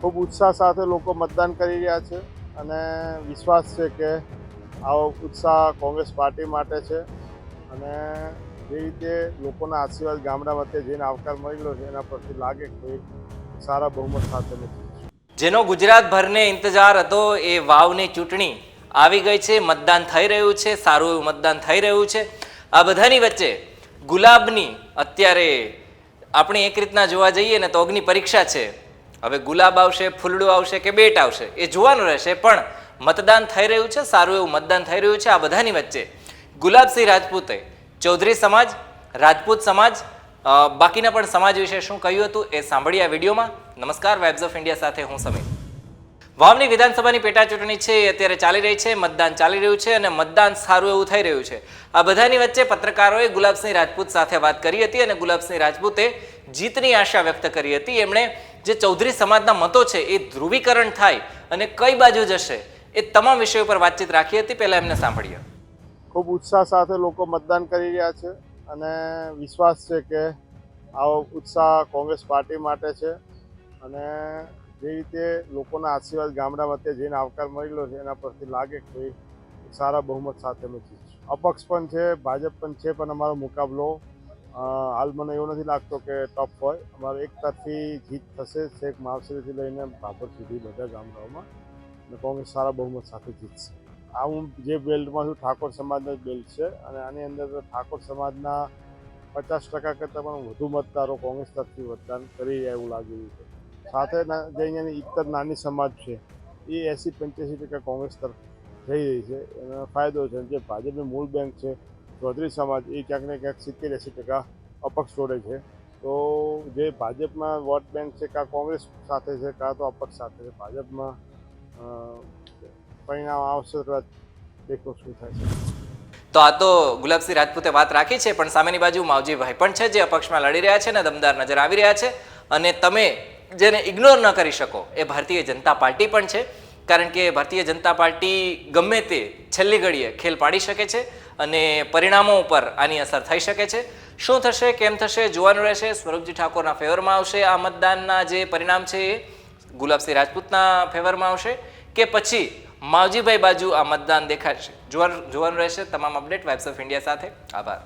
ખૂબ ઉત્સાહ સાથે લોકો મતદાન કરી રહ્યા છે અને વિશ્વાસ છે કે આવો ઉત્સાહ કોંગ્રેસ પાર્ટી માટે છે અને જે રીતે લોકોના આશીર્વાદ ગામડા વચ્ચે જઈને આવકાર મળેલો છે એના પરથી લાગે કે સારા બહુમત સાથે નથી. જેનો ગુજરાતભરને ઇંતજાર હતો એ વાવની ચૂંટણી આવી ગઈ છે, મતદાન થઈ રહ્યું છે, સારું એવું મતદાન થઈ રહ્યું છે. આ બધાની વચ્ચે ગુલાબની અત્યારે આપણે એક રીતના જોવા જઈએ ને તો અગ્નિ પરીક્ષા છે. હવે ગુલાબ આવશે, ફૂલડું આવશે કે બેટ આવશે એ જોવાનું રહેશે, પણ મતદાન થઈ રહ્યું છે, સારું એવું મતદાન થઈ રહ્યું છે. આ બધાની વચ્ચે ગુલાબસિંહ રાજપૂતે ચૌધરી સમાજ, રાજપૂત સમાજ, બાકીના પણ સમાજ વિશે શું કહ્યું હતું એ સાંભળી આ વિડીયોમાં. નમસ્કાર, વાઇબ્સ ઓફ ઇન્ડિયા સાથે હું સમીર. વાવની વિધાનસભાની પેટા ચૂંટણી છે એ અત્યારે ચાલી રહી છે, મતદાન ચાલી રહ્યું છે અને મતદાન સારું એવું થઈ રહ્યું છે. આ બધાની વચ્ચે પત્રકારોએ ગુલાબસિંહ રાજપૂત સાથે વાત કરી હતી અને ગુલાબસિંહ રાજપૂતે જીતની આશા વ્યક્ત કરી હતી. એમણે જે ચૌધરી સમાજના મતો છે એ ધ્રુવીકરણ થાય અને કઈ બાજુ જશે એ તમામ વિષયો પર વાતચીત રાખી હતી. પહેલા એમને સાંભળીએ. ખૂબ ઉત્સાહ સાથે લોકો મતદાન કરી રહ્યા છે અને વિશ્વાસ છે કે આવો ઉત્સાહ કોંગ્રેસ પાર્ટી માટે છે અને જે રીતે લોકોના આશીર્વાદ ગામડા વચ્ચે જઈને આવકાર મળેલો છે એના પરથી લાગે કે સારા બહુમત સાથે નથી. અપક્ષ પણ છે, ભાજપ પણ છે, પણ અમારો મુકાબલો હાલ મને એવું નથી લાગતો કે ટફ હોય. અમારે એક તરફી જીત થશે, છેક માવસરીથી લઈને ભાભર સુધી બધા ગામડાઓમાં, અને કોંગ્રેસ સારા બહુમત સાથે જીતશે. આ હું જે બેલ્ટમાં છું ઠાકોર સમાજનો જ બેલ્ટ છે અને આની અંદર ઠાકોર સમાજના 50% કરતાં પણ વધુ મતદારો કોંગ્રેસ તરફથી મતદાન કરી રહ્યા એવું લાગી રહ્યું છે. સાથે જે અહીંયાની ઇતર નાની સમાજ છે એ 80-85% કોંગ્રેસ તરફ જઈ રહી છે. એનો ફાયદો છે. જે ભાજપની મૂળ બેંક છે ચૌધરી સમાજ એ ક્યાંક ને ક્યાંક 70-80% અપક્ષ જોડે છે. તો જે ભાજપમાં વોટ બેંક છે કાં કોંગ્રેસ સાથે છે કાં તો અપક્ષ સાથે છે. ભાજપમાં પરિણામ આવશે તો દેખો શું થાય છે. તો આ તો ગુલાબસિંહ રાજપૂતે વાત રાખી છે, પણ સામેની બાજુ માવજીભાઈ પણ છે જે અપક્ષમાં લડી રહ્યા છે ને દમદાર નજર આવી રહ્યા છે. અને તમે જેને ઇગ્નોર ન કરી શકો એ ભારતીય જનતા પાર્ટી પણ છે, કારણ કે ભારતીય જનતા પાર્ટી ગમે તે છેલ્લી ઘડીએ ખેલ પાડી શકે છે અને પરિણામો ઉપર આની અસર થઈ શકે છે. શું થશે, કેમ થશે જોવાનું રહેશે. સ્વરૂપજી ઠાકોરના ફેવરમાં આવશે આ મતદાનના જે પરિણામ છે એ ગુલાબસિંહ રાજપૂતના ફેવરમાં આવશે કે પછી માવજીભાઈ બાજુ આ મતદાન દેખાશે, જોવાનું રહેશે. તમામ અપડેટ વાઇબ્સ ઓફ ઇન્ડિયા સાથે. આભાર.